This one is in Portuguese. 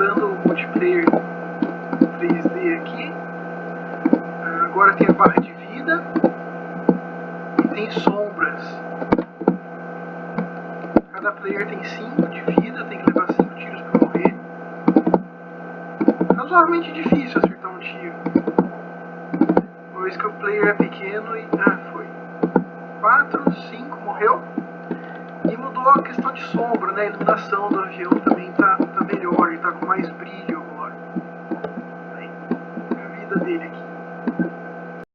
testando o multiplayer 3D aqui. Agora tem a barra de vida e tem sombras. Cada player tem 5 de vida, tem que levar 5 tiros para morrer. Razoavelmente difícil acertar um tiro, uma vez que o player é pequeno e... foi 4, 5, morreu. E mudou a questão de sombra, né? A iluminação do avião também tá melhor, ele tá com mais brilho.